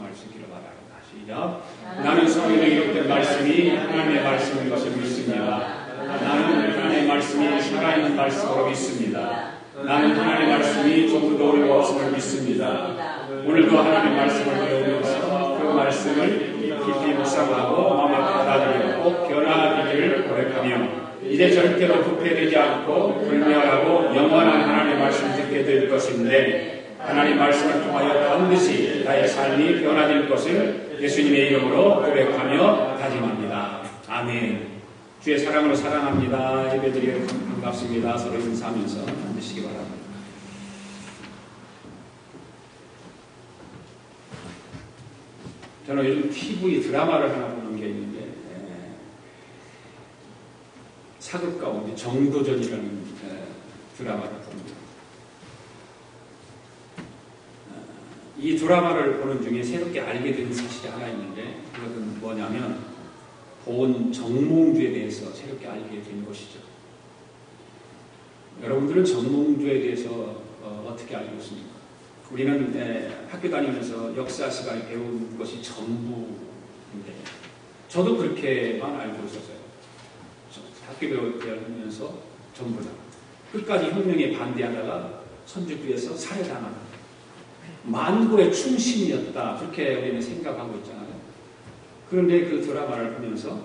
경험할 수 있기를 바랍니다. 시작. 나는 성경에 기록된 말씀이 하나님의 말씀인 것을 믿습니다. 나는 하나님의 말씀이 살아있는 말씀으로 믿습니다. 나는 하나님의 말씀이 종도 올 것을 믿습니다. 오늘도 하나님의 말씀을 배우면서 그 말씀을 깊이 묵상하고 마음에 받아들이고 꼭 변화되기를 고백하며 이제 절대로 부패되지 않고 불멸하고 영원한 하나님의 말씀을 듣게 될 것인데 하나님의 말씀을 통하여 반드시 나의 삶이 변화될 것을 예수님의 이름으로 고백하며 다짐합니다. 아멘. 주의 사랑으로 사랑합니다. 예배드리기 반갑습니다. 서로 인사하면서 앉으시기 바랍니다. 저는 요즘 TV 드라마를 하나 보는 게 있는데 사극 가운데 정도전이라는 드라마를 봅니다. 이 드라마를 보는 중에 새롭게 알게 된 사실이 하나 있는데 그것은 뭐냐면 보온 정몽주에 대해서 새롭게 알게 된 것이죠. 여러분들은 정몽주에 대해서 어떻게 알고 있습니까? 우리는 학교 다니면서 역사 시간에 배운 것이 전부인데 저도 그렇게만 알고 있었어요. 학교 배우면서 전부 다 끝까지 혁명에 반대하다가 선주부에서 살해당하는 만고의 충신이었다 그렇게 우리는 생각하고 있잖아요. 그런데 그 드라마를 보면서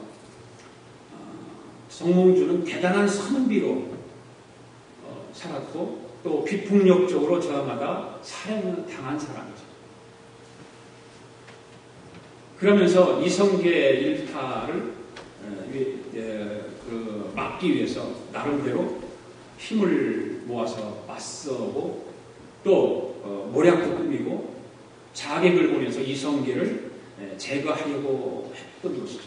정몽주는 대단한 선비로 살았고 또 비폭력적으로 저항하다 살해를 당한 사람이죠. 그러면서 이성계 일파를 막기 위해서 나름대로 힘을 모아서 맞서고 또 모략도 꾸미고 자객을 보내서 이성계를 제거하려고 했던 것이죠.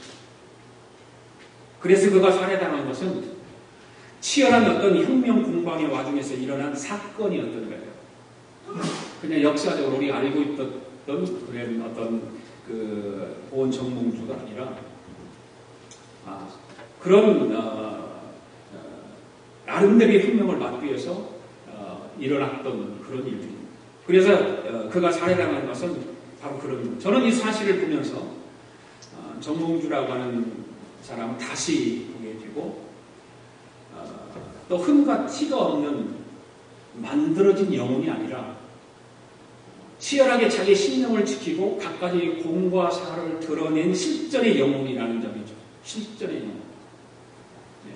그래서 그가 살해당한 것은 치열한 어떤 혁명 공방의 와중에서 일어난 사건이었던 거예요. 그냥 역사적으로 우리 알고 있던 그런 어떤 그 보온 정몽주가 아니라 그런 나름대로의 혁명을 막기 위해서 일어났던 그런 일들입니다. 그래서 그가 살해당한 것은 바로 그런 저는 이 사실을 보면서 정몽주라고 하는 사람은 다시 보게 되고 또 흠과 티가 없는 만들어진 영혼이 아니라 치열하게 자기 신념을 지키고 갖가지 공과 사를 드러낸 실전의 영혼이라는 점이죠. 실전의 영혼. 네.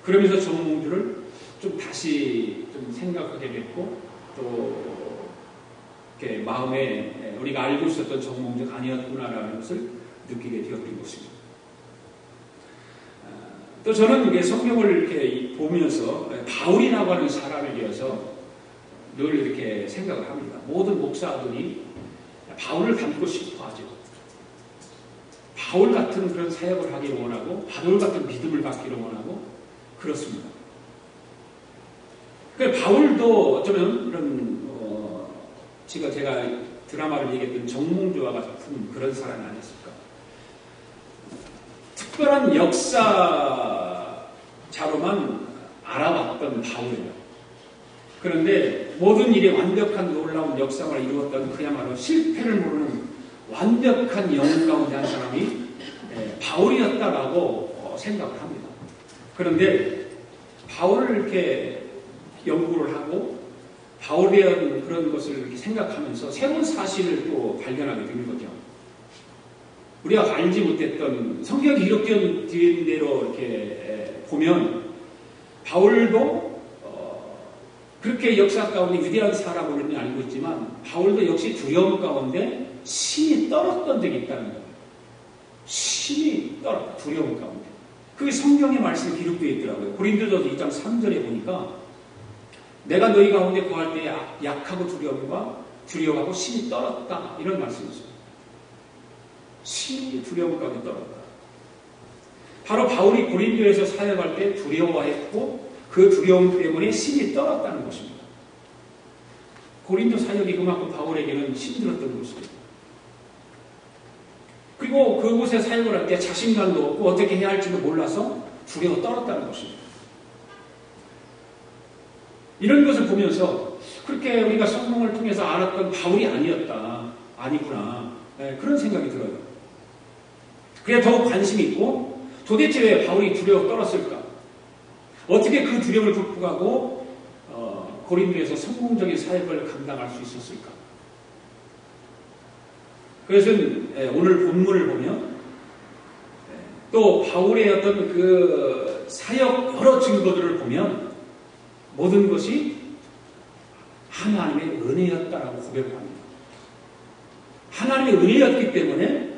그러면서 정몽주를 좀 다시 좀 생각하게 됐고 또 이렇게 마음에 우리가 알고 있었던 정몽주가 아니었구나라는 것을 느끼게 되었던 것입니다. 또 저는 이게 성경을 이렇게 보면서 바울이라고 하는 사람에 대해서 늘 이렇게 생각을 합니다. 모든 목사들이 바울을 닮고 싶어 하죠. 바울 같은 그런 사역을 하기를 원하고 바울 같은 믿음을 갖기를 원하고 그렇습니다. 바울도 어쩌면 이런 제가 드라마를 얘기했던 정몽주와 같은 그런 사람이 아니었을까. 특별한 역사자로만 알아봤던 바울이에요. 그런데 모든 일에 완벽한 놀라운 역사를 이루었던 그야말로 실패를 모르는 완벽한 영혼 가운데 한 사람이 바울이었다라고 생각을 합니다. 그런데 바울을 이렇게 연구를 하고 바울에 대한 그런 것을 이렇게 생각하면서 새로운 사실을 또 발견하게 되는 거죠. 우리가 알지 못했던 성경이 기록된 대로 이렇게 보면 바울도 그렇게 역사 가운데 위대한 사람으로는 알고 있지만 바울도 역시 두려움 가운데 심이 떨었던 적이 있다는 거예요. 심이 떨었다. 두려움 가운데. 그게 성경의 말씀이 기록되어 있더라고요. 고린도전서 2장 3절에 보니까 내가 너희 가운데 거할 때 약하고 두려워하고 심이 떨었다. 이런 말씀이 있어요. 심히 두려움 가운데 떨었다. 바로 바울이 고린도에서 사역할 때 두려워했고 그 두려움 때문에 심이 떨었다는 것입니다. 고린도 사역이 그만큼 바울에게는 힘들었던 것입니다. 그리고 그곳에 사역을 할 때 자신감도 없고 어떻게 해야 할지도 몰라서 두려워 떨었다는 것입니다. 이런 것을 보면서 그렇게 우리가 성경을 통해서 알았던 바울이 아니었다. 아니구나. 그런 생각이 들어요. 그래 더욱 관심이 있고 도대체 왜 바울이 두려워 떨었을까? 어떻게 그 두려움을 극복하고 고린도에서 성공적인 사역을 감당할 수 있었을까? 그래서 오늘 본문을 보면 또 바울의 어떤 그 사역 여러 증거들을 보면 모든 것이 하나님의 은혜였다라고 고백합니다. 하나님의 은혜였기 때문에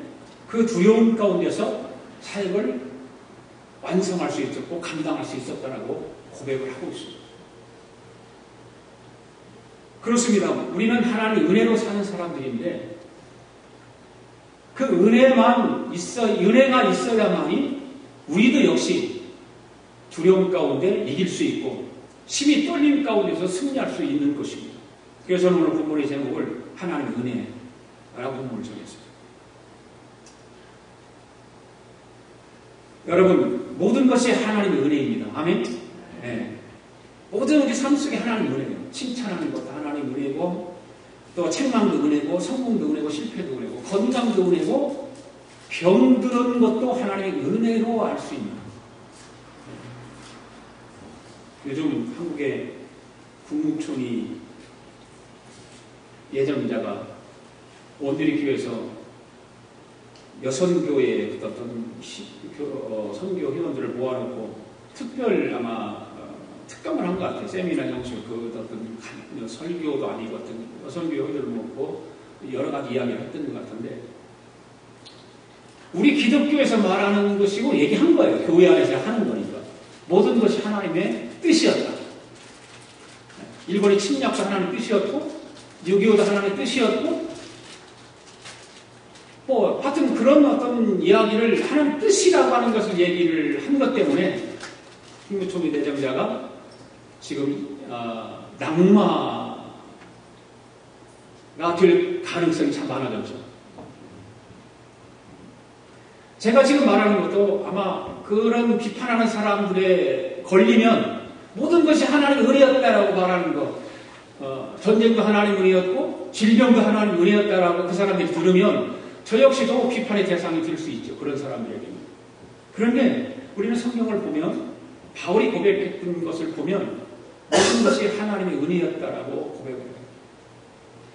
그 두려움 가운데서 사역을 완성할 수 있었고 감당할 수 있었다라고 고백을 하고 있습니다. 그렇습니다. 우리는 하나님의 은혜로 사는 사람들인데 그 은혜가 있어야만이 우리도 역시 두려움 가운데 이길 수 있고 심히 떨림 가운데서 승리할 수 있는 것입니다. 그래서 오늘 본문의 제목을 하나님의 은혜라고 본문을 정했습니다. 여러분 모든 것이 하나님의 은혜입니다. 아멘? 네. 모든 우리 삶 속에 하나님의 은혜예요. 칭찬하는 것도 하나님의 은혜고 또 책망도 은혜고 성공도 은혜고 실패도 은혜고 건강도 은혜고 병드는 것도 하나님의 은혜로 알 수 있는. 요즘 한국의 국무총리 예정자가 원주리교회에서 여선교회의 어떤 선교 회원들을 모아놓고 특별 아마 특강을 한 것 같아요. 세미나 형식 그 어떤 설교도 아니고 어떤 여선교 회원들을 모으고 여러 가지 이야기를 했던 것 같은데 우리 기독교에서 말하는 것이고 얘기한 거예요. 교회 안에서 하는 거니까. 모든 것이 하나님의 뜻이었다. 일본의 침략도 하나님의 뜻이었고 6.25도 하나님의 뜻이었고 하여튼 그런 어떤 이야기를 하나님 뜻이라고 하는 것을 얘기를 한 것 때문에 국무총리 대정자가 지금 낙마가 될 가능성이 참 많아졌죠. 제가 지금 말하는 것도 아마 그런 비판하는 사람들에 걸리면 모든 것이 하나님의 은혜였다라고 말하는 것, 전쟁도 하나님의 은혜였고 질병도 하나님의 은혜였다라고 그 사람들이 들으면 저 역시도 비판의 대상이 될 수 있죠. 그런 사람들에게는. 그런데 우리는 성경을 보면 바울이 고백했던 것을 보면 모든 것이 하나님의 은혜였다라고 고백을 해요.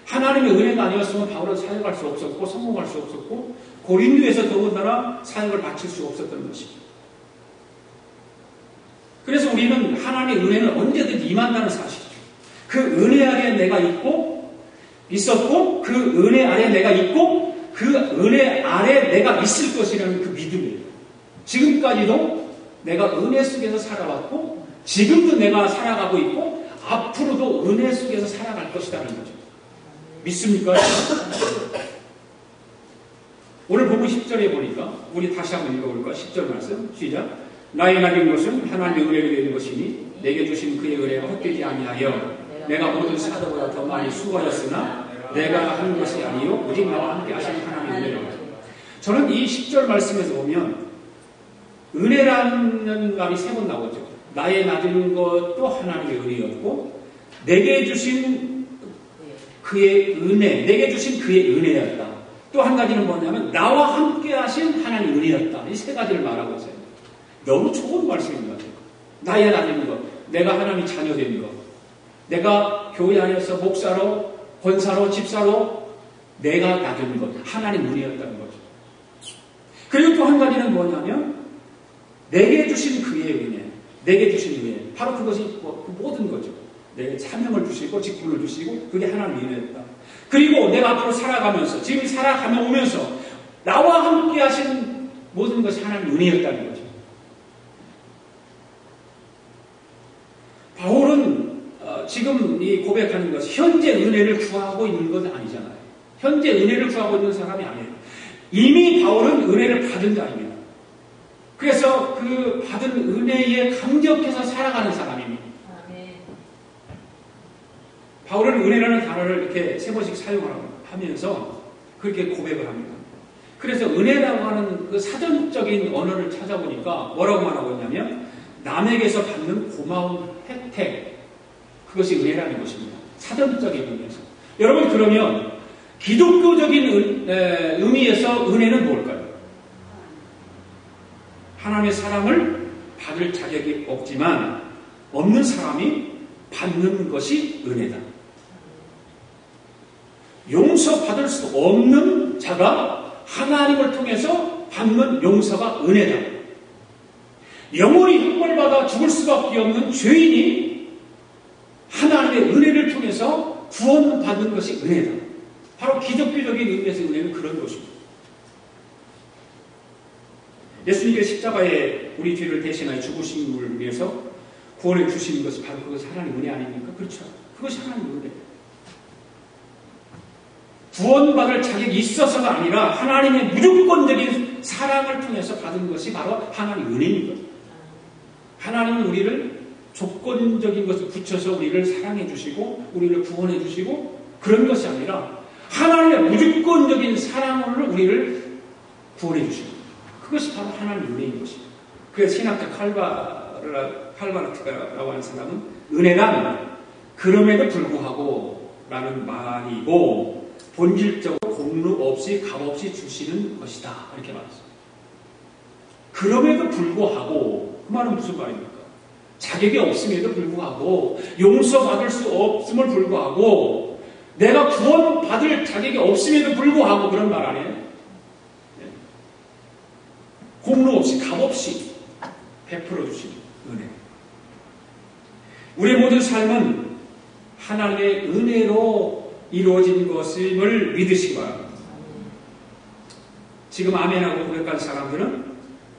하나님의 은혜가 아니었으면 바울은 사역할 수 없었고 성공할 수 없었고 고린도에서 더군다나 사역을 마칠 수 없었던 것이죠. 그래서 우리는 하나님의 은혜는 언제든지 임한다는 사실이죠. 그 은혜 아래 내가 있었고 그 은혜 아래 내가 있고 그 은혜 아래 내가 있을 것이라는 그 믿음이에요. 지금까지도 내가 은혜 속에서 살아왔고 지금도 내가 살아가고 있고 앞으로도 은혜 속에서 살아갈 것이라는 거죠. 믿습니까? 오늘 본문 10절에 보니까 우리 다시 한번 읽어볼까? 10절 말씀 시작. 나의 가진 것은 하나님의 은혜로 되는 것이니 내게 주신 그의 은혜가 헛되지 아니하여 내가 모든 사도보다 더 많이 수고하였으나 내가 한 것이 아니요 오직 나와 함께 하신 하나님의 은혜로. 저는 이 10절 말씀에서 보면 은혜라는 말이 3번 나오죠. 나의 낮은 것도 하나님의 은혜였고 내게 주신 그의 은혜, 내게 주신 그의 은혜였다. 또 한 가지는 뭐냐면 나와 함께 하신 하나님의 은혜였다. 이 3가지를 말하고 있어요. 너무 좋은 말씀인 것 같아요. 나의 낮은 것, 내가 하나님의 자녀된 것, 내가 교회 안에서 목사로, 권사로, 집사로 내가 낮은 것, 하나님 은혜였다는 거죠. 그리고 또 한 가지는 뭐냐면 내게 주신 그의 은혜, 내게 주신 은혜, 바로 그것이 그 모든 거죠. 내게 사명을 주시고 직분을 주시고 그게 하나님의 은혜였다. 그리고 내가 앞으로 살아가면서 지금 살아가면서 나와 함께 하신 모든 것이 하나님의 은혜였다는 거죠. 바울은 지금 이 고백하는 것이 현재 은혜를 구하고 있는 것은 아니잖아요. 현재 은혜를 구하고 있는 사람이 아니에요. 이미 바울은 은혜를 받은 자입니다. 그래서 그 받은 은혜에 감격해서 살아가는 사람입니다. 바울은 은혜라는 단어를 이렇게 3번씩 사용하면서 그렇게 고백을 합니다. 그래서 은혜라고 하는 그 사전적인 언어를 찾아보니까 뭐라고 말하고 있냐면 남에게서 받는 고마운 혜택, 그것이 은혜라는 것입니다. 사전적인 의미에서. 여러분 그러면 기독교적인 의미에서 은혜는 뭘까요? 하나님의 사랑을 받을 자격이 없지만 없는 사람이 받는 것이 은혜다. 용서받을 수 없는 자가 하나님을 통해서 받는 용서가 은혜다. 영원히 형벌받아 죽을 수밖에 없는 죄인이 하나님의 은혜를 통해서 구원받는 것이 은혜다. 바로 기독교적인 의미에서 은혜는 그런 것입니다. 예수님께서 십자가에 우리 죄를 대신하여 죽으심을 위해서 구원해 주시는 것이 바로 그것이 하나님의 은혜 아닙니까? 그렇죠. 그것이 하나님의 은혜. 구원받을 자격이 있어서가 아니라 하나님의 무조건적인 사랑을 통해서 받은 것이 바로 하나님의 은혜인 거죠. 하나님은 우리를 조건적인 것을 붙여서 우리를 사랑해 주시고 우리를 구원해 주시고 그런 것이 아니라 하나님의 무조건적인 사랑으로 우리를 구원해 주십니다. 그것이 바로 하나님의 은혜인 것입니다. 그래서 신학자 칼바르트라고 하는 사람은 은혜란 그럼에도 불구하고 라는 말이고 본질적으로 공로 없이 값 없이 주시는 것이다. 이렇게 말했습니다. 그럼에도 불구하고 그 말은 무슨 말입니까? 자격이 없음에도 불구하고 용서받을 수 없음을 불구하고 내가 구원받을 자격이 없음에도 불구하고 그런 말 아니에요? 공로 없이 값 없이 베풀어 주시는 은혜. 우리의 모든 삶은 하나님의 은혜로 이루어진 것임을 믿으시기 바랍니다. 지금 아멘하고 고백한 사람들은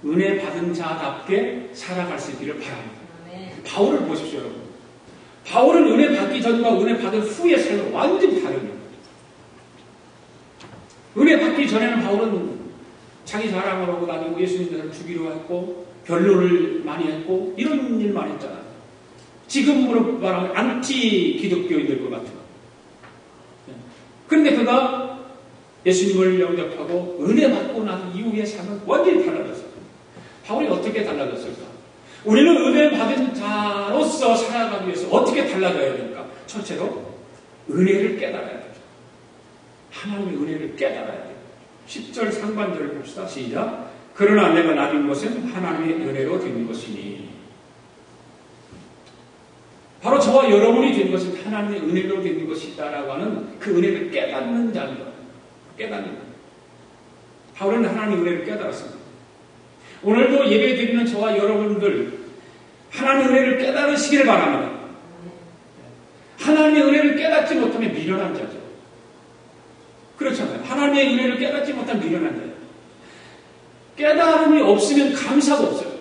은혜 받은 자답게 살아갈 수 있기를 바랍니다. 바울을 보십시오, 여러분. 바울은 은혜 받기 전과 은혜 받은 후의 삶은 완전히 다릅니다. 은혜 받기 전에는 바울은 자기 자랑을 하고 다니고 예수님을 죽이려 했고 변론을 많이 했고 이런 일만 했잖아요. 지금으로 말하면 안티 기독교인들 것 같아요. 그런데 그가 예수님을 영접하고 은혜 받고 난 이후의 삶은 완전히 달라졌어요. 바울이 어떻게 달라졌을까? 우리는 은혜 받은 자로서 살아가기 위해서 어떻게 달라져야 됩니까? 첫째로 은혜를 깨달아야 돼요. 하나님의 은혜를 깨달아야 돼요. 10절 상반절을 봅시다. 시작. 그러나 내가 나린 것은 하나님의 은혜로 된 것이니. 바로 저와 여러분이 된 것은 하나님의 은혜로 된 것이다라고 하는 그 은혜를 깨닫는 자인 거예요. 깨닫는 거예요. 바울은 하나님의 은혜를 깨달았습니다. 오늘도 예배 드리는 저와 여러분들 하나님의 은혜를 깨달으시기를 바랍니다. 하나님의 은혜를 깨닫지 못하면 미련한 자죠. 그렇잖아요. 하나님의 은혜를 깨닫지 못한 미련한 자예요. 깨달음이 없으면 감사가 없어요.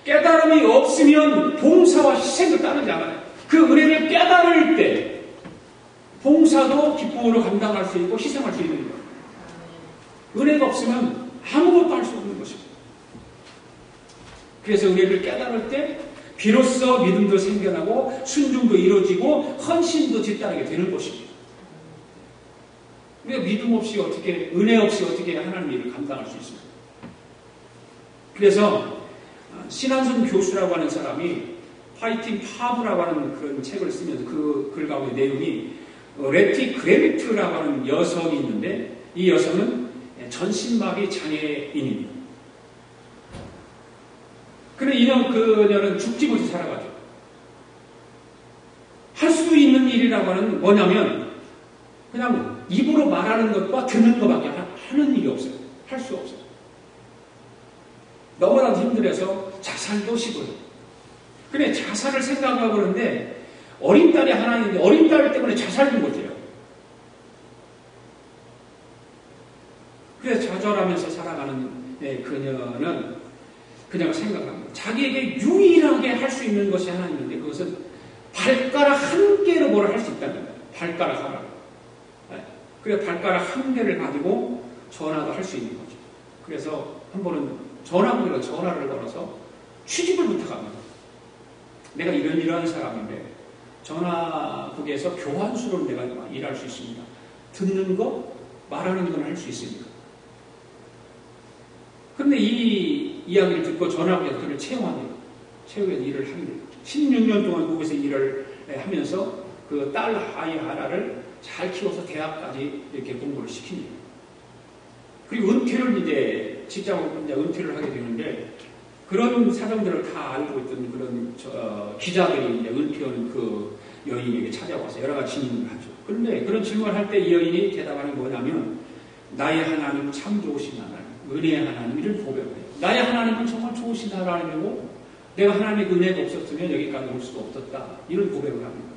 깨달음이 없으면 봉사와 희생도 따르지 않아요. 그 은혜를 깨달을 때 봉사도 기쁨으로 감당할 수 있고 희생할 수 있는 거예요. 은혜가 없으면 아무것도 할 수 없는 것입니다. 그래서 은혜를 깨달을 때 비로소 믿음도 생겨나고 순종도 이루어지고 헌신도 뒤따르게 되는 것입니다. 우리가 믿음 없이 어떻게, 은혜 없이 어떻게 하나님 일을 감당할 수 있습니까? 그래서 신한선 교수라고 하는 사람이 파이팅 파브라고 하는 그런 책을 쓰면서 그 글 가운데 내용이 레티 그레비트라고 하는 여성이 있는데 이 여성은 전신마비 장애인입니다. 그런데 그녀는 죽지 못해 살아가죠. 할 수 있는 일이라고 하는 뭐냐면 그냥 입으로 말하는 것과 듣는 것밖에 하는 일이 없어요. 할 수 없어요. 너무나도 힘들어서 자살도 시도해요. 근데 자살을 생각하고 그러는데 어린 딸이 하나 있는데 어린 딸 때문에 자살도 못해요. 그래서 좌절하면서 살아가는 그녀는 그녀가 생각합니다. 자기에게 유일하게 할 수 있는 것이 하나 있는데 그것은 발가락 한 개로 뭘 할 수 있다는 거예요. 발가락 하나. 그래서 발가락 한 개를 가지고 전화도 할 수 있는 거죠. 그래서 한 번은 전화를 걸어서 취직을 부탁합니다. 내가 이런 사람인데 전화국에서 교환수로 내가 일할 수 있습니다. 듣는 거, 말하는 건 할 수 있습니다. 그런데 이 이야기를 듣고 전화국에서 그를 채용합니다. 채용해서 일을 합니다. 16년 동안 거기서 일을 하면서 그 딸 아이 하나를 잘 키워서 대학까지 이렇게 공부를 시킵니다. 그리고 은퇴를 이제 직장으로 이제 은퇴를 하게 되는데 그런 사정들을 다 알고 있던 그런 기자들이 이제 은퇴한 그 여인에게 찾아와서 여러 가지 질문을 하죠. 그런데 그런 질문을 할 때 이 여인이 대답하는 게 뭐냐면 나의 하나님 참 좋으신 하나님, 은혜의 하나님을 고백해요. 나의 하나님은 정말 좋으신 하나님이고 내가 하나님의 은혜가 없었으면 여기까지 올 수도 없었다. 이런 고백을 합니다.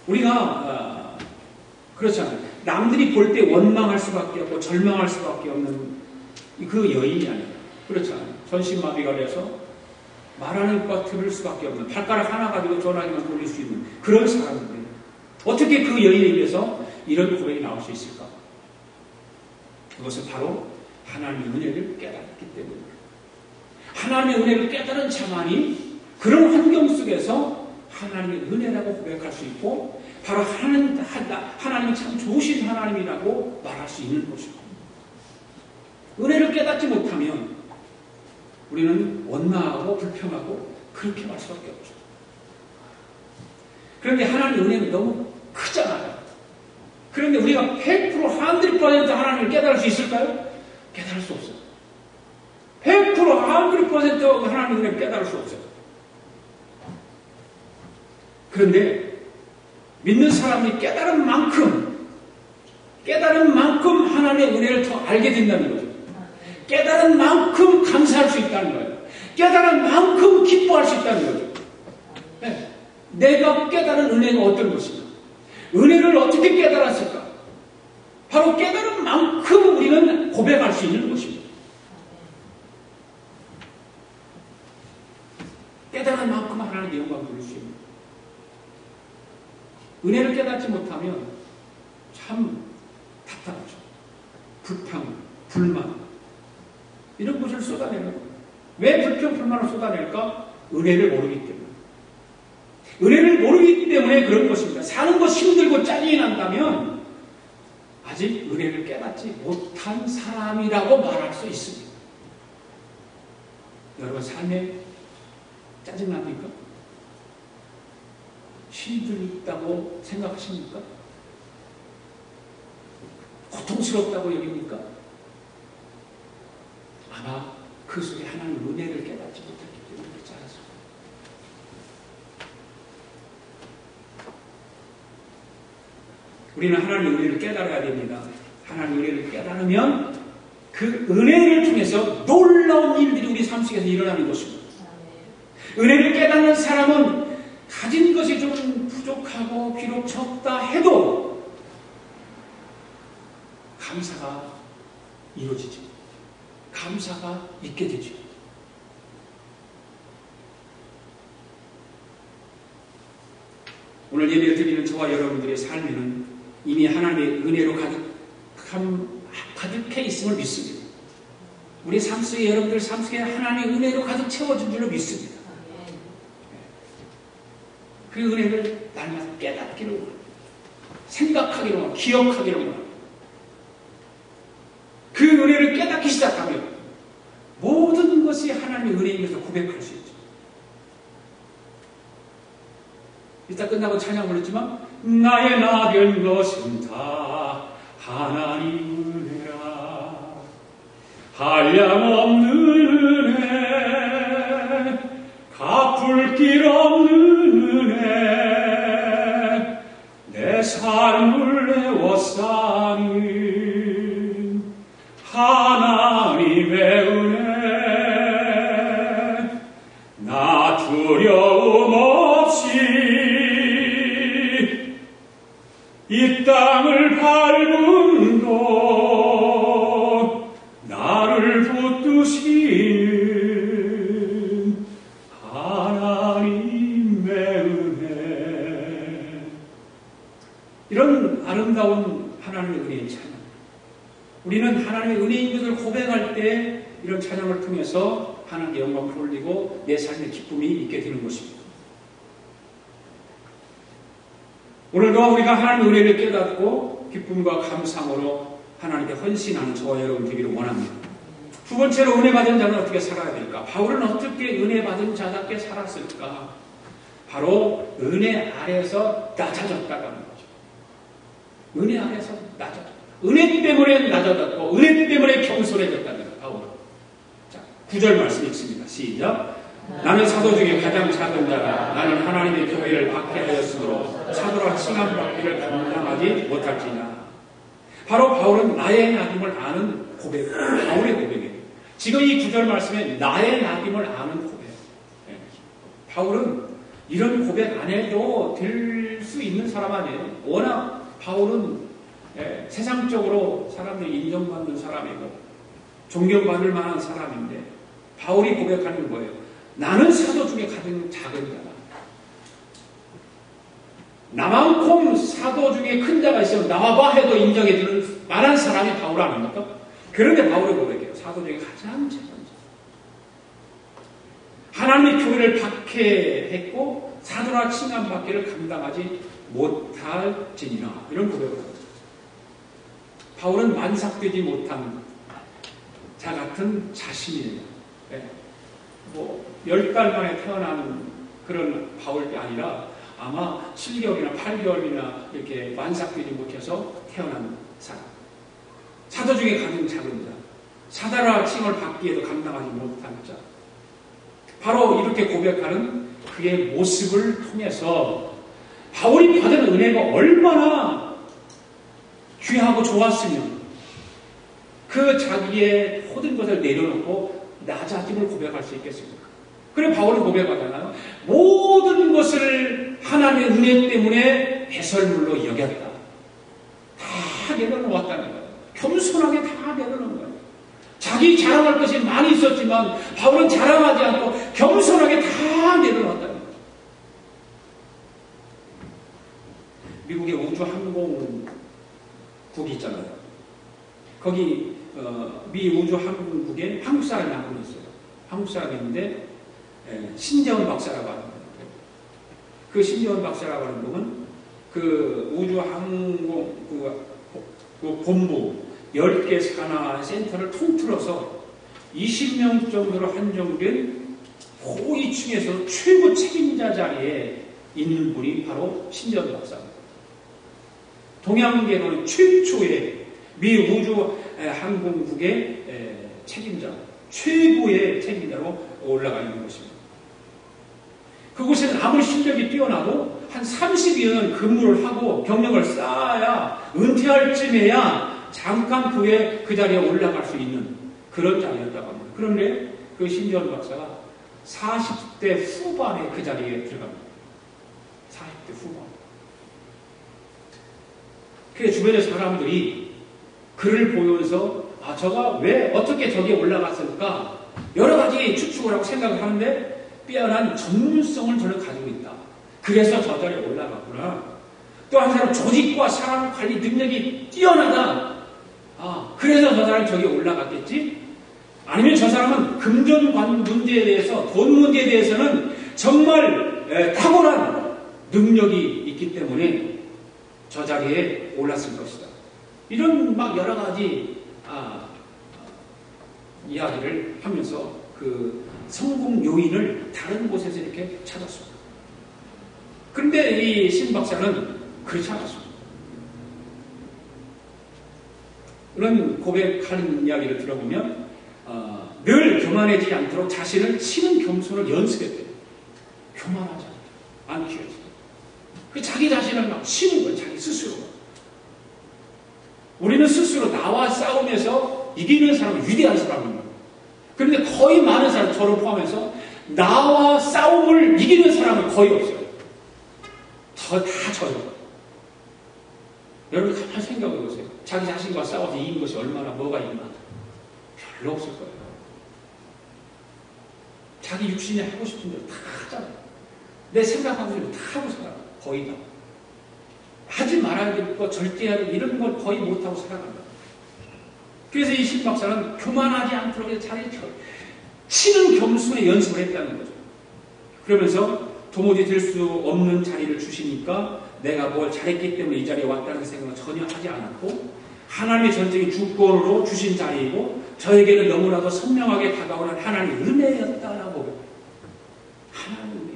우리가 그렇잖아요. 남들이 볼 때 원망할 수밖에 없고 절망할 수밖에 없는 그 여인이 아니에요. 그렇잖아요. 전신마비가 돼서 말하는 것 들을 수밖에 없는 발가락 하나 가지고 전화기만 돌릴 수 있는 그런 사람인데 어떻게 그 여인에 의해서 이런 고백이 나올 수 있을까? 그것은 바로 하나님의 은혜를 깨달았기 때문입니다. 하나님의 은혜를 깨달은 자만이 그런 환경 속에서 하나님의 은혜라고 고백할 수 있고 바로 하나님이 참 좋으신 하나님이라고 말할 수 있는 것입니다. 은혜를 깨닫지 못하면 우리는 원망하고 불평하고 그렇게 말 수밖에 없죠. 그런데 하나님의 은혜는 너무 크잖아요. 그런데 우리가 100% 하나님을 깨달을 수 있을까요? 깨달을 수 없어요. 100% 하나님의 은혜를 깨달을 수 없어요. 그런데 믿는 사람이 깨달은 만큼 하나님의 은혜를 더 알게 된다는 거죠. 깨달은 만큼 감사할 수 있다는 거예요. 깨달은 만큼 기뻐할 수 있다는 거죠. 네. 내가 깨달은 은혜가 어떤 것인가? 은혜를 어떻게 깨달았을까? 바로 깨달은 만큼 우리는 고백할 수 있는 것입니다. 깨달은 만큼 하나님의 영광을 부를 수 있는 거예요. 은혜를 깨닫지 못하면 참 답답하죠. 불평, 불만 이런 것을 쏟아내는 거예요. 왜 불평, 불만을 쏟아낼까? 은혜를 모르기 때문에. 은혜를 모르기 때문에 그런 것입니다. 사는 것 힘들고 짜증이 난다면 아직 은혜를 깨닫지 못한 사람이라고 말할 수 있습니다. 여러분 삶에 짜증납니까? 힘들다고 생각하십니까? 고통스럽다고 여깁니까? 아마 그 속에 하나님의 은혜를 깨닫지 못했기 때문에 그렇지 않습니다. 우리는 하나님의 은혜를 깨달아야 됩니다. 하나님의 은혜를 깨달으면 그 은혜를 통해서 놀라운 일들이 우리 삶 속에서 일어나는 것입니다. 은혜를 깨닫는 사람은 가진 것이 좀 부족하고 비록 적다 해도 감사가 이루어지죠. 감사가 있게 되죠. 오늘 예배 드리는 저와 여러분들의 삶에는 이미 하나님의 은혜로 가득해 있음을 믿습니다. 우리 삶 속에 여러분들 삶 속에 하나님의 은혜로 가득 채워진 줄로 믿습니다. 그 은혜를 날마다 깨닫기로 생각하기로 기억하기로 그 은혜를 깨닫기 시작하면 모든 것이 하나님의 은혜인 것을 고백할 수 있죠. 이따 끝나고 찬양 불렀지만 나의 나된 것은 다 하나님 은혜라 한량없는 은혜 갚을 길 없는 은혜 내 삶을 내워싸는 하나님의 은혜 나 두려움 없이 이 땅을 밟음도 나를 붙드시는 하나님의 은혜 이런 아름다운 하나님의 은혜의 찬양 우리는 하나님의 은혜인 것을 고백할 때 이런 찬양을 통해서 하나님의 영광을 올리고 내 삶의 기쁨이 있게 되는 것입니다. 오늘도 우리가 하나님의 은혜를 깨닫고 기쁨과 감상으로 하나님께 헌신하는 저와 여러분 되기를 원합니다. 두 번째로 은혜 받은 자는 어떻게 살아야 될까? 바울은 어떻게 은혜 받은 자답게 살았을까? 바로 은혜 아래서 낮아졌다는 거죠. 은혜 아래서 낮아졌다. 은혜 때문에 낮아졌고 은혜 때문에 겸손해졌다는 거예요. 바울은. 자, 9절 말씀 읽습니다. 시작. 나는 사도 중에 가장 작은 자라. 나는 하나님의 교회를 받게 하였으므로 사도라 칭함 받기를 감당하지 못할지나. 바로 바울은 나의 나김을 아는 고백, 바울의 고백이에요. 지금 이 9절 말씀에 나의 나김을 아는 고백. 바울은 이런 고백 안 해도 될 수 있는 사람 아니에요. 워낙 바울은 세상적으로 사람들이 인정받는 사람이고 존경받을 만한 사람인데 바울이 고백하는 거예요. 나는 사도 중에 가장 작은 자다. 나만큼 사도 중에 큰 자가 있으면 나와봐 해도 인정해 주는 만한 사람이 바울 아닙니까? 그런데 바울의 고백이에요. 사도 중에 가장 작은 자. 하나님의 교회를 박해했고 사도라 칭함 받기를 감당하지 못할지니라. 이런 고백을 합니다. 바울은 만삭되지 못한 자 같은 자신이에요. 네. 10달 만에 태어난 그런 바울이 아니라 아마 7개월이나 8개월이나 이렇게 만삭되지 못해서 태어난 사람. 사도 중에 가장 작은 자. 사도라 칭을 받기에도 감당하지 못한 자. 바로 이렇게 고백하는 그의 모습을 통해서 바울이 받은 은혜가 얼마나 귀하고 좋았으면 그 자기의 모든 것을 내려놓고 낮아짐을 고백할 수 있겠습니까? 그래 바울은 고백하잖아요. 모든 것을 하나님의 은혜 때문에 배설물로 여겼다. 다 내려놓았다는 거예요. 겸손하게 다 내려놓은 거예요. 자기 자랑할 것이 많이 있었지만 바울은 자랑하지 않고 겸손하게 다 내려놨다는 거예요. 미국의 우주항공국이 있잖아요. 거기 미 우주항공국에 한국 사람이 한 분 있어요. 한국 사람이 있는데 신재원 박사라고 하는 거예요. 그 신재원 박사라고 하는 분은 그 우주항공 그 본부 10개 산하 센터를 통틀어서 20명 정도로 한정된 고위층에서 최고 책임자 자리에 있는 분이 바로 신재원 박사입니다. 동양계로는 최초의 미 우주항공국의 책임자, 최고의 책임자로 올라가 있는 것입니다. 그곳에는 아무리 실력이 뛰어나도 한 30여 년 근무를 하고 경력을 쌓아야 은퇴할 쯤에야 잠깐 후에 그 자리에 올라갈 수 있는 그런 자리였다고 합니다. 그런데 그 신재원 박사가 40대 후반에 그 자리에 들어갑니다. 40대 후반. 그래서 주변의 사람들이 그를 보면서 저가 왜 어떻게 저기에 올라갔을까 여러 가지 추측을 하고 생각을 하는데 뛰어난 전문성을 저는 가지고 있다. 그래서 저 자리에 올라갔구나. 또 한 사람 조직과 사람 관리 능력이 뛰어나다. 그래서 저 사람이 저기 올라갔겠지? 아니면 저 사람은 금전관 문제에 대해서, 돈 문제에 대해서는 정말 탁월한 능력이 있기 때문에 저 자리에 올랐을 것이다. 이런 막 여러 가지 이야기를 하면서 그 성공 요인을 다른 곳에서 이렇게 찾았습니다. 그런데 이 신 박사는 그렇지 않았습니다. 그런 고백하는 이야기를 들어보면 늘 교만해지지 않도록 자신을 치는 겸손을 연습했대요. 교만하지 않게 해야지. 자기 자신을 막 치는 거예요. 자기 스스로. 우리는 스스로 나와 싸움에서 이기는 사람은 위대한 사람입니다. 그런데 거의 많은 사람, 저를 포함해서 나와 싸움을 이기는 사람은 거의 없어요. 다 져요. 여러분 가만히 생각해 보세요. 자기 자신과 싸워서 이긴 것이 얼마나 뭐가 있나? 별로 없을 거예요. 자기 육신이 하고 싶은 대로 다 하잖아요. 내 생각하고 싶은 대로 다 하고 살아요. 거의 다. 하지 말아야 될 것, 절대 해야 될 이런 걸 거의 못하고 살아간다. 그래서 이 신 박사는 교만하지 않도록 자기 치는 겸손의 연습을 했다는 거죠. 그러면서 도무지 될 수 없는 자리를 주시니까 내가 뭘 잘했기 때문에 이 자리에 왔다는 생각은 전혀 하지 않았고 하나님의 전적인 주권으로 주신 자리이고 저에게는 너무나도 선명하게 다가오는 하나님의 은혜였다라고 하나님의 은혜.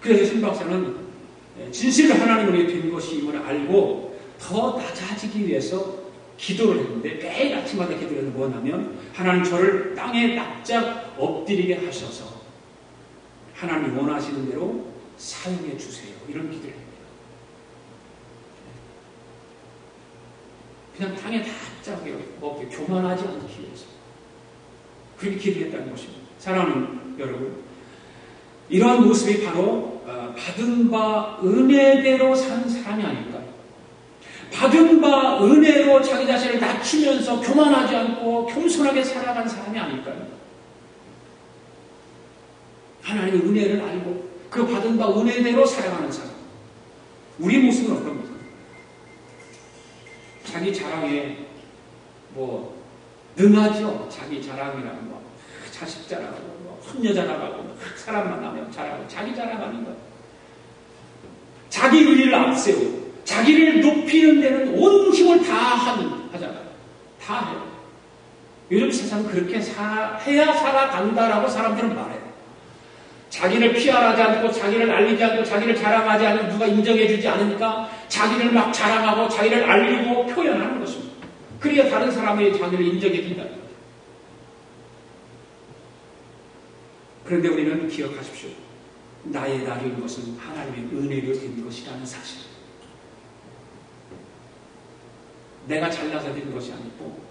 그래서 신박사는 진실 하나님으로 된 것임을 알고 더 낮아지기 위해서 기도를 했는데 매일 아침마다 기도를 뭐냐면 하나님 저를 땅에 납작 엎드리게 하셔서 하나님 원하시는 대로 사용해 주세요. 이런 기도를 합니다. 그냥 땅에 납작 엎드려 교만하지 않기 위해서 그렇게 기도했다는 것입니다. 사랑하는 여러분, 이러한 모습이 바로 받은 바 은혜대로 사는 사람이 아닐까요? 받은 바 은혜로 자기 자신을 낮추면서 교만하지 않고 겸손하게 살아간 사람이 아닐까요? 하나님의 은혜를 알고 그 받은 바 은혜대로 살아가는 사람. 우리 모습은 어떤가? 자기 자랑에 능하죠. 자기 자랑이라는 거. 자식 자랑하고 손녀 자랑하고 사람 만나면 자랑하고 자기 자랑하는 거. 자기 의리를 앞세우고 자기를 높이는 데는 온 힘을 다 하잖아요. 다 해요. 요즘 세상은 그렇게 해야 살아간다라고 사람들은 말해요. 자기를 피하지 않고 자기를 알리지 않고 자기를 자랑하지 않으면 누가 인정해주지 않으니까 자기를 막 자랑하고 자기를 알리고 표현하는 것입니다. 그래야 다른 사람이 자기를 인정해준다. 그런데 우리는 기억하십시오. 나의 나인 것은 하나님의 은혜로 된 것이라는 사실. 내가 잘나서 된 것이 아니고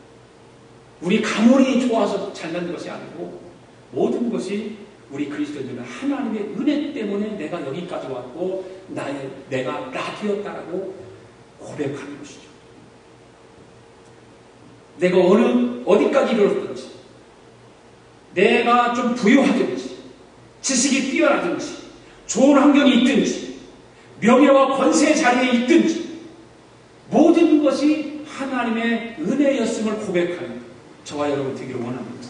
우리 가문이 좋아서 잘난 것이 아니고 모든 것이 우리 그리스도인들은 하나님의 은혜 때문에 내가 여기까지 왔고 내가 나 되었다라고 고백하는 것이죠. 내가 어디까지 이르렀든지 내가 좀 부유하든지 지식이 뛰어나든지 좋은 환경이 있든지 명예와 권세 자리에 있든지 모든 것이 하나님의 은혜였음을 고백하는 저와 여러분 되기를 원합니다.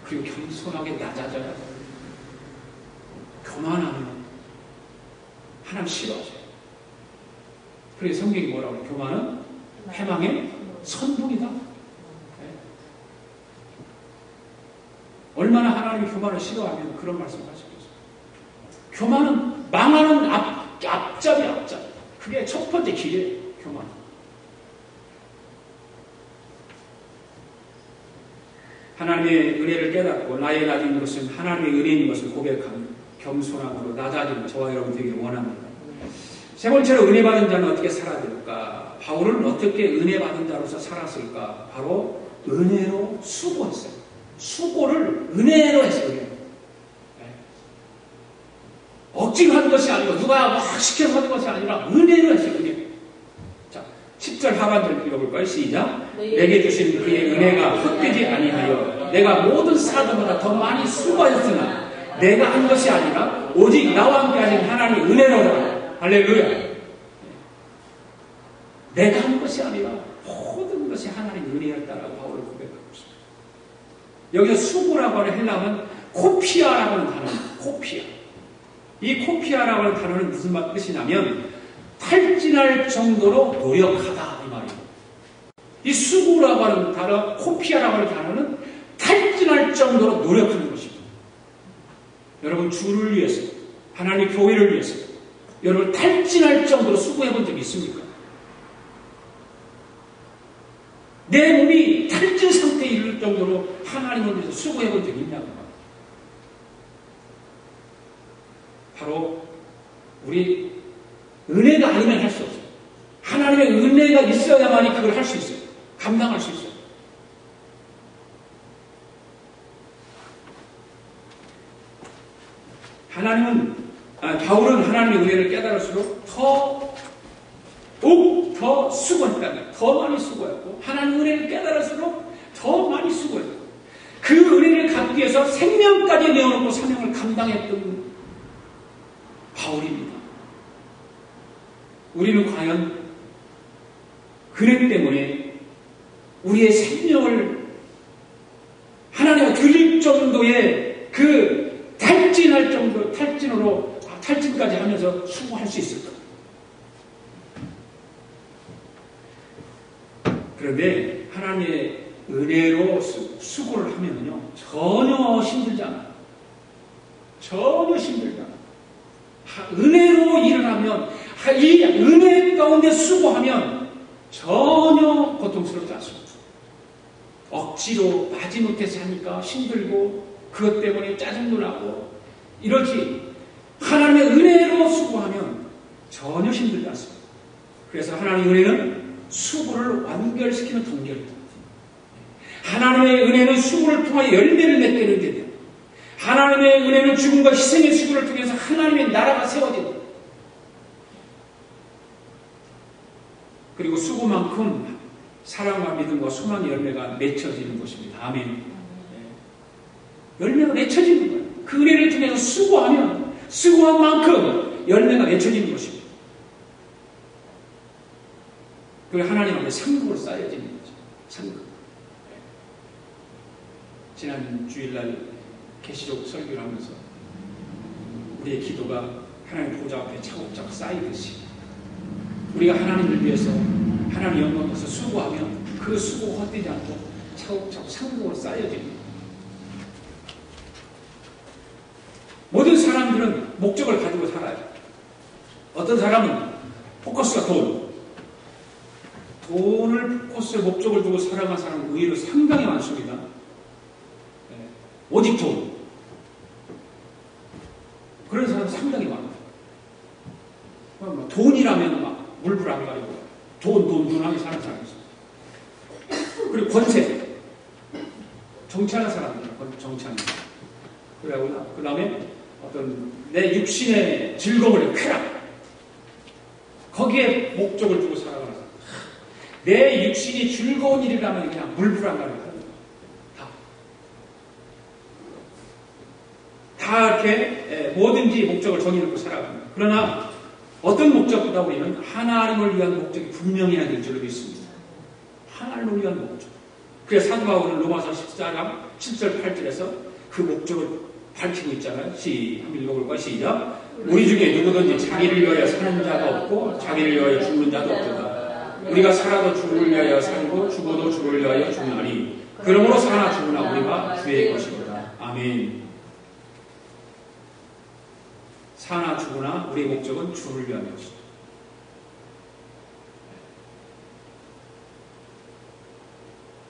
그리고 겸손하게 낮아져야 돼요. 교만하면 하나님 싫어하셔요. 그래서 성경이 뭐라고 해요? 교만은 패망의 선봉이다. 네. 얼마나 하나님이 교만을 싫어하면 그런 말씀을 하시겠어요. 교만은 망하는 앞잡이. 그게 첫 번째 길이에요. 교만. 하나님의 은혜를 깨닫고 나의 낮은 것은 하나님의 은혜인 것을 고백하는 겸손함으로 낮아지는 저와 여러분 되기를 원합니다. 세 번째로 은혜 받은 자는 어떻게 살아야 될까? 바울은 어떻게 은혜 받은 자로서 살았을까? 바로 은혜로 수고했어요. 수고를 은혜로 했어요. 네. 억지로 한 것이 아니고 누가 막 시켜서 하는 것이 아니라 은혜로 했어요. 은혜. 자, 10절 하반절 읽어볼까요? 시작. 내게 주신 그의 은혜가 헛되지 아니하여 내가 모든 사람보다 더 많이 수고하였으나 내가 한 것이 아니라 오직 나와 함께 하신 하나님의 은혜로라. 할렐루야. 내가 한 것이 아니라 모든 것이 하나님의 은혜였다라고 바울을 고백하고 있습니다. 여기서 수고라고 하는 헬라어는 코피아라고 하는 단어입니다. 코피아. 이 코피아라고 하는 단어는 무슨 뜻이냐면 탈진할 정도로 노력하다 이 말이에요. 이 수고라고 하는 단어, 코피아라고 하는 단어는 탈진할 정도로 노력하는 것입니다. 여러분 주를 위해서, 하나님 교회를 위해서 여러분 탈진할 정도로 수고해 본 적이 있습니까? 내 몸이 탈진 상태에 이를 정도로 하나님을 위해서 수고해 본 적이 있냐고. 바로 우리 은혜가 아니면 할 수 없어요. 하나님의 은혜가 있어야만이 그걸 할 수 있어요. 감당할 수 있어요. 바울은 하나님의 은혜를 깨달을수록 더욱 더 수고했다는, 더 많이 수고했고, 하나님의 은혜를 깨달을수록 더 많이 수고했고, 그 은혜를 갖기 위해서 생명까지 내어놓고 사명을 감당했던 바울입니다. 우리는 과연 은혜 때문에 우리의 생명을 하나님과 드릴 정도의 그 탈진할 정도, 탈진까지 하면서 수고할 수 있을까? 그런데 하나님의 은혜로 수고를 하면요 전혀 힘들지 않아요. 전혀 힘들지 않아요. 은혜로 일을 하면, 이 은혜 가운데 수고하면 전혀 고통스럽지 않습니다. 억지로 마지못해 사니까 힘들고 그것 때문에 짜증도 나고 이러지, 하나님의 은혜로 수고하면 전혀 힘들지 않습니다. 그래서 하나님의 은혜는 수고를 완결시키는 동결입니다. 하나님의 은혜는 수고를 통하여 열매를 맺게 되는 게 돼요. 하나님의 은혜는 죽음과 희생의 수고를 통해서 하나님의 나라가 세워진다. 그리고 수고만큼 사랑과 믿음과 소망의 열매가 맺혀지는 것입니다. 아멘. 열매가 맺혀지는 거예요. 그 은혜를 통해서 수고하면 수고한 만큼 열매가 맺혀지는 것입니다. 그리고 하나님 앞에 상급으로 쌓여지는 거죠. 상급. 지난 주일날 계시록 설교를 하면서 우리의 기도가 하나님 보좌 앞에 차곡차곡 쌓이듯이 우리가 하나님을 위해서 하나님 영광 앞에서 수고하면 그 수고 헛되지 않고 차곡차곡 상급으로 쌓여지는 거예요. 모든 사람들은 목적을 가지고 살아요. 어떤 사람은 포커스가 돈을 포커스에 목적을 두고 살아가는 사람은 의외로 상당히 많습니다. 오직 돈. 그런 사람 상당히 많아요. 돈이라면 막 물불 안 가리고 돈 하게 사는 사람이 있어요. 그리고 권세. 정치하는 사람들, 정치하는 사람. 그 다음에 어떤 내 육신의 즐거움을 쾌락. 거기에 목적을 두고 살아가는 사람. 내 육신이 즐거운 일이라면 그냥 물불 안 가리고 다 이렇게 뭐든지 목적을 정해놓고 살아갑니다. 그러나 어떤 목적보다 우리는 하나님을 위한 목적이 분명해야 될 줄로 믿습니다. 하나님을 위한 목적. 그래서 사도 바울은 로마서 14장 7절 8절에서 그 목적을 밝히고 있잖아요. 한번 읽어볼까요? 시작. 우리 중에 누구든지 자기를 위하여 사는 자가 없고 자기를 위하여 죽는 자도 없도다. 우리가 살아도 주를 위하여 살고 죽어도 주를 위하여 죽나니 그러므로 사나 죽으나 우리가 주의 것이로다. 아멘. 사나 죽으나 우리의 목적은 주를 위한 것입니다.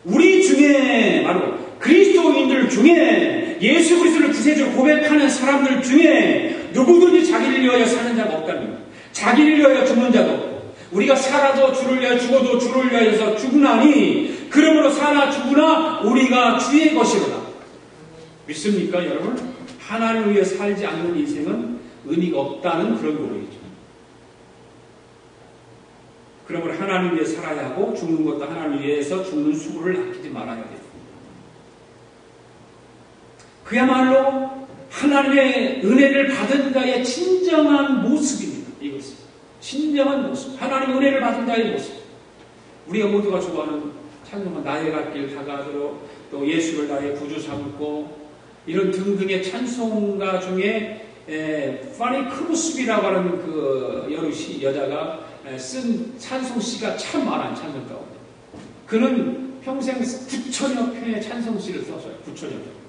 우리 중에 바로 그리스도인들 중에 예수 그리스도를 구세주로 고백하는 사람들 중에 누구든지 자기를 위하여 사는 자가 없다는 거예요. 자기를 위하여 죽는 자도 없고 우리가 살아도 주를 위하여 죽어도 주를 위하여서 죽으나니 그러므로 사나 죽으나 우리가 주의 것이로다. 믿습니까 여러분? 하나님을 위해 살지 않는 인생은 의미가 없다는 그런 고백이죠. 그러므로 하나님 위해 살아야 하고 죽는 것도 하나님 위해서 죽는 수고를 아끼지 말아야 돼요. 그야말로 하나님의 은혜를 받은 자의 진정한 모습입니다. 이것은 진정한 모습, 하나님의 은혜를 받은 자의 모습. 우리가 모두가 좋아하는 찬송은 나의 갈 길 다가도록 또 예수를 나의 구주 삼고 이런 등등의 찬송가 중에 파니 크루스비라고 하는 그 여자가 쓴 찬송시가 참 많아요. 찬송 가운데. 그는 평생 9천여 편의 찬송시를 썼어요. 9천여 편.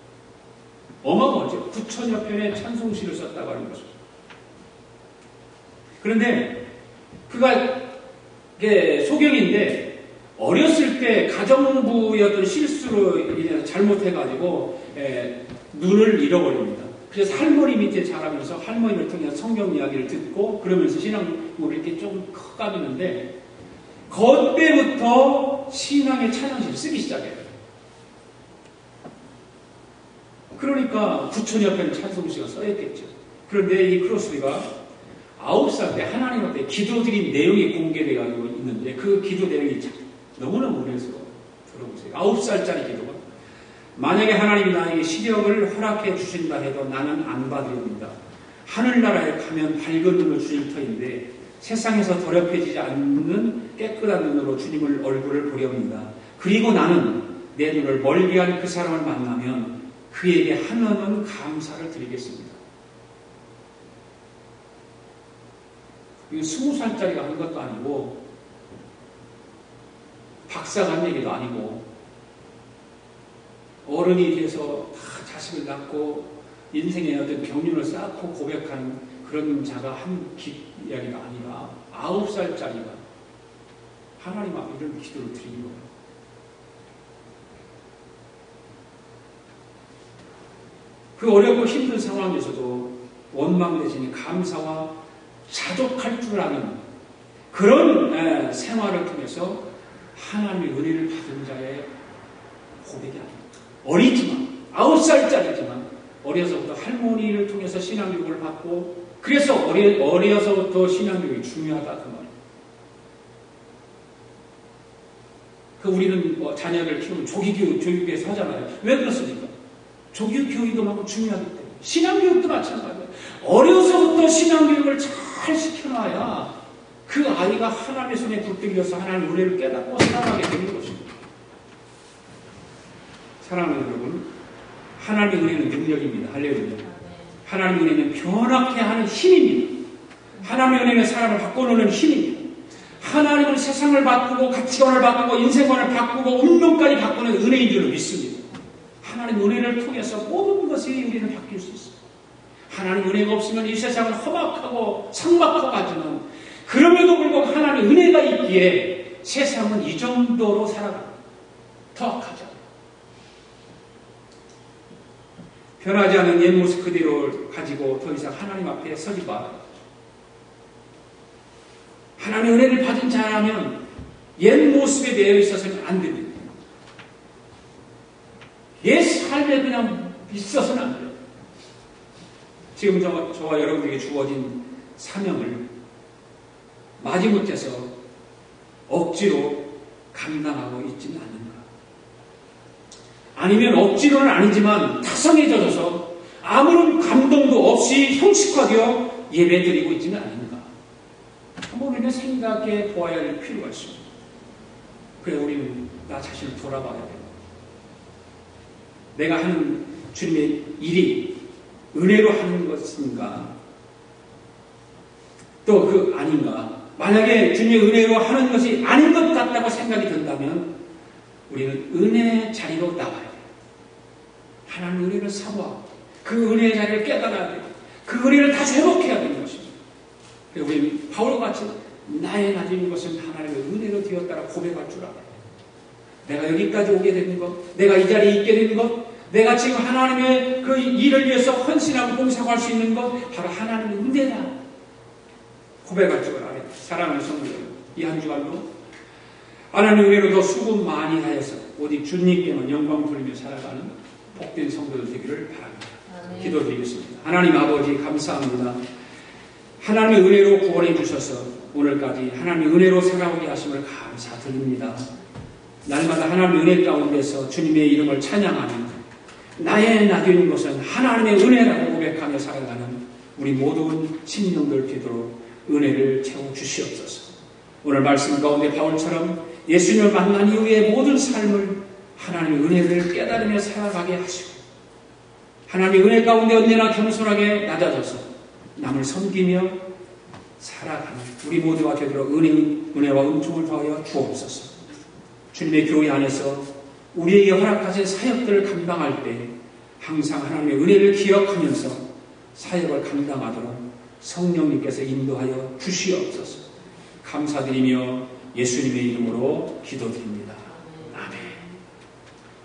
어마어마하죠. 9천여 편의 찬송시를 썼다고 하는 것입니다. 그런데 그가 소경인데 어렸을 때 가정부의 어떤 실수로 인해서 잘못해가지고 눈을 잃어버립니다. 그래서 할머니 밑에 자라면서 할머니를 통해서 성경 이야기를 듣고 그러면서 신앙을 이렇게 좀 커가는데 그때부터 신앙의 찬양시를 쓰기 시작해요. 그러니까 9천여 편의 찬송시가 써있겠죠. 그런데 이 크로스비가 9살 때 하나님 앞에 기도드린 내용이 공개되어 있는데 그 기도 내용이 너무너무 은혜스러워요. 들어보세요. 9살짜리 기도가 만약에 하나님이 나에게 시력을 허락해 주신다 해도 나는 안 받으렵니다. 하늘나라에 가면 밝은 눈을 주실 터인데 세상에서 더럽혀지지 않는 깨끗한 눈으로 주님을 얼굴을 보렵니다. 그리고 나는 내 눈을 멀리한 그 사람을 만나면 그에게 한없는 감사를 드리겠습니다. 이거 20살짜리가 하는 것도 아니고 박사가 한 얘기도 아니고 어른이 돼서 다 자식을 낳고 인생의 어떤 경륜을 쌓고 고백하는 그런 자가 한 이야기가 아니라 9살짜리가 하나님 앞에 이런 기도를 드린 거예요. 그 어렵고 힘든 상황에서도 원망 대신에 감사와 자족할 줄 아는 그런 생활을 통해서 하나님의 은혜를 받은 자의 고백이 아닙니다. 어리지만 9살짜리지만 어려서부터 할머니를 통해서 신앙교육을 받고 그래서 어려서부터 신앙교육이 중요하다 그 말이에요. 우리는 자녀를 키우면 조기교육에서 하잖아요. 왜 그렇습니까? 조기교육도 많고 중요하기 때문에. 신앙교육도 마찬가지예요. 어려서부터 신앙교육을 잘 시켜놔야 그 아이가 하나님의 손에 붙들려서 하나님의 은혜를 깨닫고 살아가게 되는 것입니다. 사랑하는 여러분, 하나님의 은혜는 능력입니다. 할렐루야. 하나님의 은혜는 변하게 하는 힘입니다. 하나님의 은혜는 사람을 바꿔놓는 힘입니다. 하나님은 세상을 바꾸고 가치관을 바꾸고 인생관을 바꾸고 운명까지 바꾸는 은혜인 줄을 믿습니다. 하나님 은혜를 통해서 모든 것이 우리는 바뀔 수 있습니다. 하나님 은혜가 없으면 이 세상은 험악하고 삭막하고 하지만 그럼에도 불구하고 하나님의 은혜가 있기에 세상은 이 정도로 살아갑니다. 더 악하지 않아요. 변하지 않은 옛 모습 그대로 가지고 더 이상 하나님 앞에 서지 말아요. 하나님의 은혜를 받은 자라면 옛 모습에 대해 있어서는 안 됩니다. 옛 삶에 그냥 있어서는 안 돼요. 지금 저와 여러분에게 주어진 사명을 마지못해서 억지로 감당하고 있지는 않는가. 아니면 억지로는 아니지만 타성에 젖어서 아무런 감동도 없이 형식화되어 예배드리고 있지는 않는가. 한번 우리는 생각해 보아야 할 필요가 있습니다. 그래 우리는 나 자신을 돌아봐야 돼요. 내가 하는 주님의 일이 은혜로 하는 것인가? 또 그 아닌가? 만약에 주님의 은혜로 하는 것이 아닌 것 같다고 생각이 든다면 우리는 은혜의 자리로 나와야 돼요. 하나님의 은혜를 사모하고 그 은혜의 자리를 깨달아야 돼요. 그 은혜를 다시 회복해야 되는 것입니다. 우리는 바울과 같이 나의 낮은 것은 하나님의 은혜로 되었다라 고백할 줄 알아요. 내가 여기까지 오게 되는 것, 내가 이 자리에 있게 되는 것, 내가 지금 하나님의 그 일을 위해서 헌신하고 봉사할 수 있는 것 바로 하나님의 은혜다. 고백할 줄 알아요. 사랑하는 성도 여러분, 이 한 주간도 하나님의 은혜로 더 수고 많이 하여서 오직 주님께만 영광 돌리며 살아가는 복된 성도들 되기를 바랍니다. 기도드리겠습니다. 하나님 아버지 감사합니다. 하나님의 은혜로 구원해 주셔서 오늘까지 하나님의 은혜로 살아오게 하심을 감사드립니다. 날마다 하나님의 은혜 가운데서 주님의 이름을 찬양하는 나의 나된 것은 하나님의 은혜라고 고백하며 살아가는 우리 모든 심령들 되도록 은혜를 채워주시옵소서. 오늘 말씀 가운데 바울처럼 예수님을 만난 이후의 모든 삶을 하나님의 은혜를 깨달으며 살아가게 하시고 하나님의 은혜 가운데 언제나 겸손하게 낮아져서 남을 섬기며 살아가는 우리 모두가 되도록 은혜와 은총을 더하여 주옵소서. 주님의 교회 안에서 우리에게 허락하신 사역들을 감당할 때 항상 하나님의 은혜를 기억하면서 사역을 감당하도록 성령님께서 인도하여 주시옵소서. 감사드리며 예수님의 이름으로 기도드립니다.